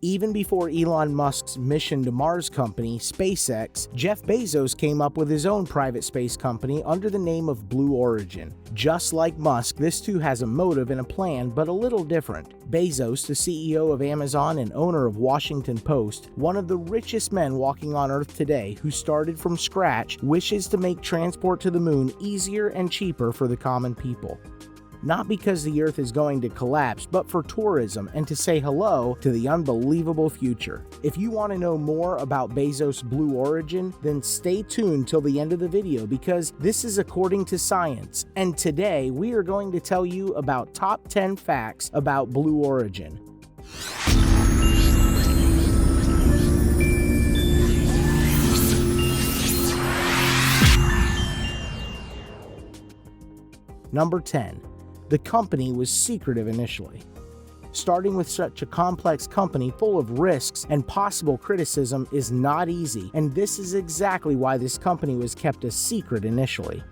Even before Elon Musk's mission to Mars company, SpaceX, Jeff Bezos came up with his own private space company under the name of Blue Origin. Just like Musk, this too has a motive and a plan, but a little different. Bezos, the CEO of Amazon and owner of Washington Post, one of the richest men walking on Earth today who started from scratch, wishes to make transport to the moon easier and cheaper for the common people. Not because the Earth is going to collapse, but for tourism and to say hello to the unbelievable future. If you want to know more about Bezos' Blue Origin, then stay tuned till the end of the video because this is according to science, and today we are going to tell you about top 10 facts about Blue Origin. Number 10. The company was secretive initially. Starting with such a complex company full of risks and possible criticism is not easy, and this is exactly why this company was kept a secret initially.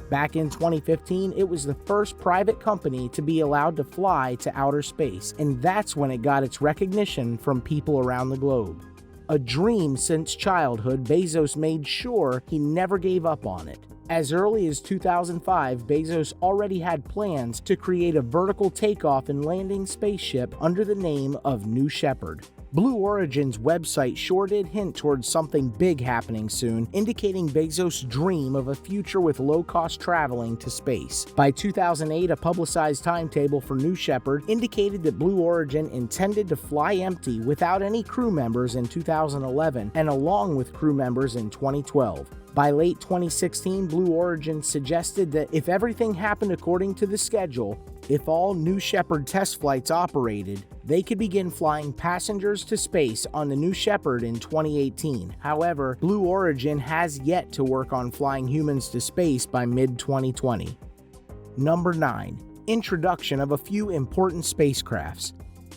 Back in 2015, it was the first private company to be allowed to fly to outer space, and that's when it got its recognition from people around the globe. A dream since childhood, Bezos made sure he never gave up on it. As early as 2005, Bezos already had plans to create a vertical takeoff and landing spaceship under the name of New Shepard. Blue Origin's website sure did hint towards something big happening soon, indicating Bezos' dream of a future with low-cost traveling to space. By 2008, a publicized timetable for New Shepard indicated that Blue Origin intended to fly empty without any crew members in 2011 and along with crew members in 2012. By late 2016, Blue Origin suggested that if everything happened according to the schedule, if all New Shepard test flights operated, they could begin flying passengers to space on the New Shepard in 2018. However, Blue Origin has yet to work on flying humans to space by mid-2020. Number 9. Introduction of a few important spacecrafts.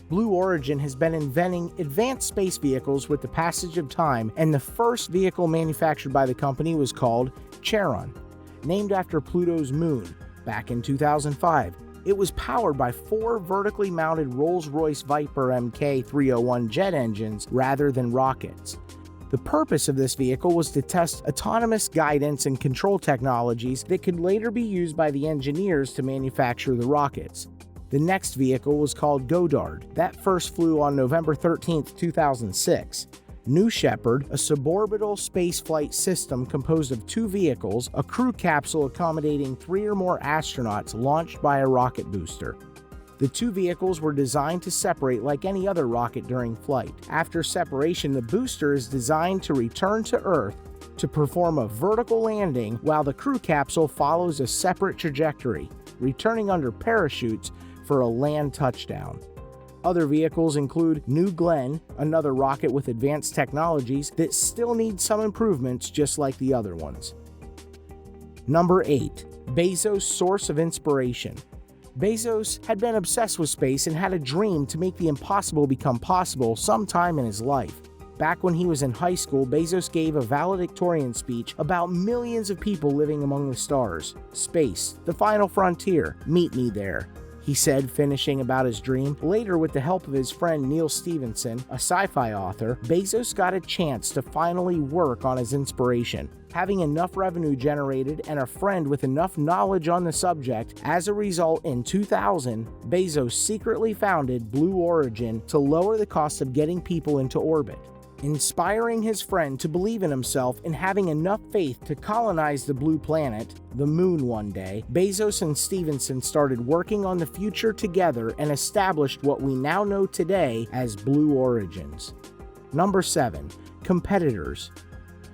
Blue Origin has been inventing advanced space vehicles with the passage of time, and the first vehicle manufactured by the company was called Charon, named after Pluto's moon, back in 2005. It was powered by 4 vertically mounted Rolls-Royce Viper Mk301 jet engines rather than rockets. The purpose of this vehicle was to test autonomous guidance and control technologies that could later be used by the engineers to manufacture the rockets. The next vehicle was called Goddard. That first flew on November 13, 2006. New Shepard, a suborbital spaceflight system composed of 2 vehicles, a crew capsule accommodating 3 or more astronauts launched by a rocket booster. The 2 vehicles were designed to separate like any other rocket during flight. After separation, the booster is designed to return to Earth to perform a vertical landing while the crew capsule follows a separate trajectory, returning under parachutes for a land touchdown. Other vehicles include New Glenn, another rocket with advanced technologies that still needs some improvements just like the other ones. Number 8. Bezos' source of inspiration. Bezos had been obsessed with space and had a dream to make the impossible become possible sometime in his life. Back when he was in high school, Bezos gave a valedictorian speech about millions of people living among the stars. Space, the final frontier, meet me there, he said, finishing about his dream. Later, with the help of his friend Neil Stephenson, a sci-fi author, Bezos got a chance to finally work on his inspiration. Having enough revenue generated and a friend with enough knowledge on the subject, as a result, in 2000, Bezos secretly founded Blue Origin to lower the cost of getting people into orbit. Inspiring his friend to believe in himself and having enough faith to colonize the blue planet, the moon, one day, Bezos and Stephenson started working on the future together and established what we now know today as Blue Origins. Number 7. Competitors.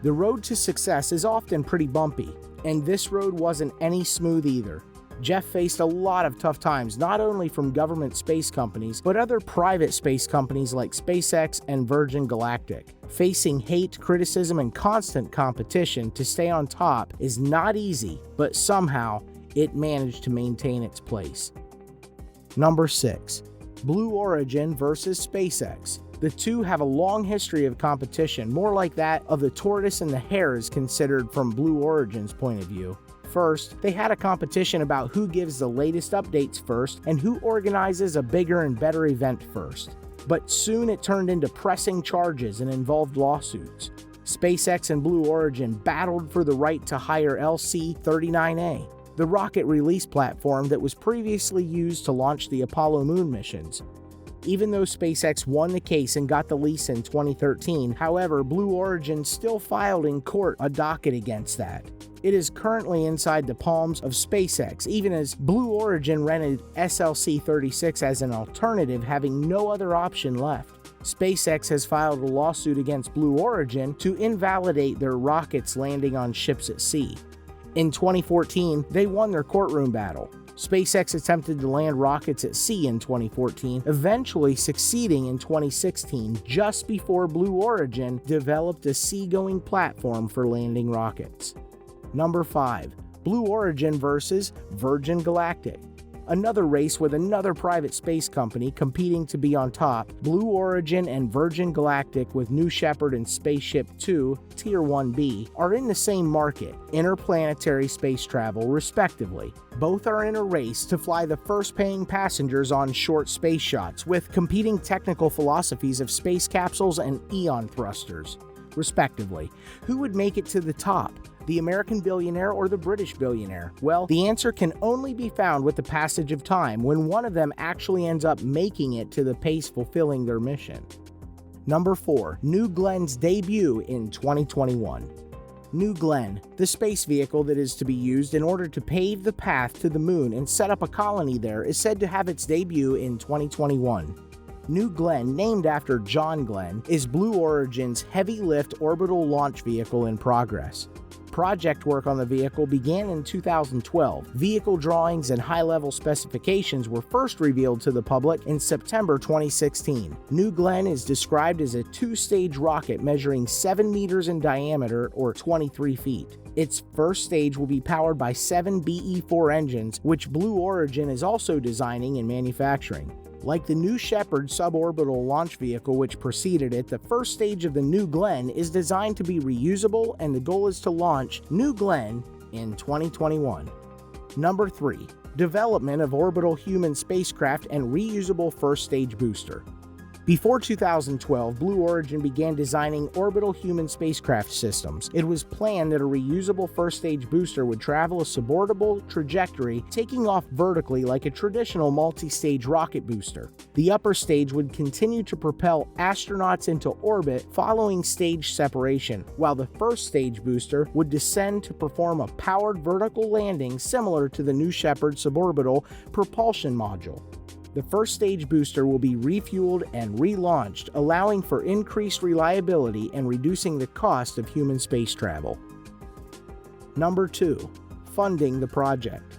The road to success is often pretty bumpy, and this road wasn't any smooth either. Jeff faced a lot of tough times, not only from government space companies, but other private space companies like SpaceX and Virgin Galactic. Facing hate, criticism, and constant competition to stay on top is not easy, but somehow it managed to maintain its place. Number 6. Blue Origin versus SpaceX. The two have a long history of competition, more like that of the tortoise and the hare is considered from Blue Origin's point of view. First, they had a competition about who gives the latest updates first and who organizes a bigger and better event first. but soon it turned into pressing charges and involved lawsuits. SpaceX and Blue Origin battled for the right to hire LC-39A, the rocket release platform that was previously used to launch the Apollo moon missions. Even though SpaceX won the case and got the lease in 2013, however, Blue Origin still filed in court a docket against that. It is currently inside the palms of SpaceX, even as Blue Origin rented SLC-36 as an alternative, having no other option left. SpaceX has filed a lawsuit against Blue Origin to invalidate their rockets landing on ships at sea. In 2014, they won their courtroom battle. SpaceX attempted to land rockets at sea in 2014, eventually succeeding in 2016, just before Blue Origin developed a seagoing platform for landing rockets. Number 5. Blue Origin versus Virgin Galactic. Another race with another private space company competing to be on top. Blue Origin and Virgin Galactic, with New Shepard and Spaceship Two, Tier 1B, are in the same market, interplanetary space travel, respectively. Both are in a race to fly the first paying passengers on short space shots, with competing technical philosophies of space capsules and eon thrusters, respectively. Who would make it to the top? The American billionaire or the British billionaire? Well, the answer can only be found with the passage of time, when one of them actually ends up making it to the pace fulfilling their mission. Number 4. New Glenn's debut in 2021. New Glenn, the space vehicle that is to be used in order to pave the path to the moon and set up a colony there, is said to have its debut in 2021. New Glenn, named after John Glenn, is Blue Origin's heavy-lift orbital launch vehicle in progress. Project work on the vehicle began in 2012. Vehicle drawings and high-level specifications were first revealed to the public in September 2016. New Glenn is described as a two-stage rocket measuring 7 meters in diameter, or 23 feet. Its first stage will be powered by 7 BE-4 engines, which Blue Origin is also designing and manufacturing. Like the New Shepard suborbital launch vehicle which preceded it, the first stage of the New Glenn is designed to be reusable, and the goal is to launch New Glenn in 2021. Number 3. Development of orbital human spacecraft and reusable first stage booster. Before 2012, Blue Origin began designing orbital human spacecraft systems. It was planned that a reusable first-stage booster would travel a suborbital trajectory, taking off vertically like a traditional multi-stage rocket booster. The upper stage would continue to propel astronauts into orbit following stage separation, while the first-stage booster would descend to perform a powered vertical landing similar to the New Shepard suborbital propulsion module. The first stage booster will be refueled and relaunched, allowing for increased reliability and reducing the cost of human space travel. Number 2. Funding the project.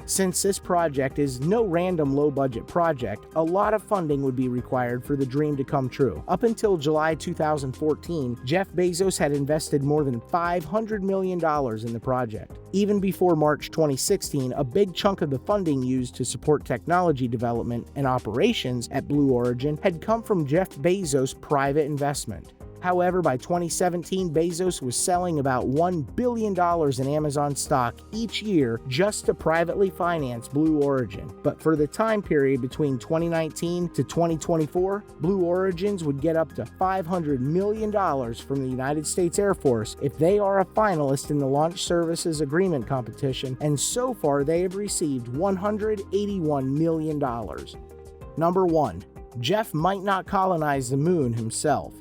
Since this project is no random low-budget project, a lot of funding would be required for the dream to come true. Up until July 2014, Jeff Bezos had invested more than $500 million in the project. Even before March 2016, a big chunk of the funding used to support technology development and operations at Blue Origin had come from Jeff Bezos' private investment. However, by 2017, Bezos was selling about $1 billion in Amazon stock each year just to privately finance Blue Origin. But for the time period between 2019 to 2024, Blue Origins would get up to $500 million from the United States Air Force if they are a finalist in the Launch Services Agreement competition, and so far they have received $181 million. Number 1. Jeff might not colonize the moon himself.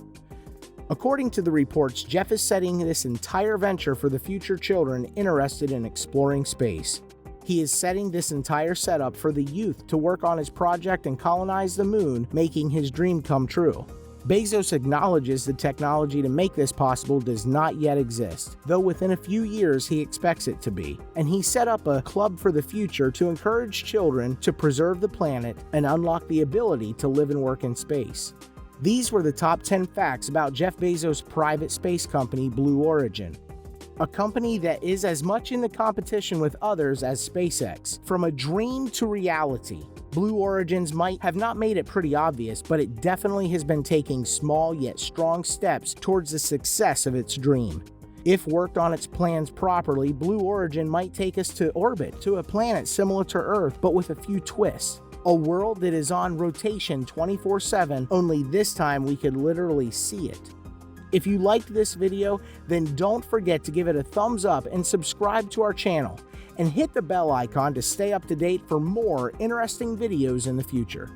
According to the reports, Jeff is setting this entire venture for the future children interested in exploring space. He is setting this entire setup for the youth to work on his project and colonize the moon, making his dream come true. Bezos acknowledges the technology to make this possible does not yet exist, though within a few years he expects it to be. And he set up a club for the future to encourage children to preserve the planet and unlock the ability to live and work in space. These were the top 10 facts about Jeff Bezos' private space company, Blue Origin. A company that is as much in the competition with others as SpaceX. From a dream to reality, Blue Origins might have not made it pretty obvious, but it definitely has been taking small yet strong steps towards the success of its dream. If worked on its plans properly, Blue Origin might take us to orbit, to a planet similar to Earth, but with a few twists. A world that is on rotation 24/7, only this time we could literally see it. If you liked this video, then don't forget to give it a thumbs up and subscribe to our channel, and hit the bell icon to stay up to date for more interesting videos in the future.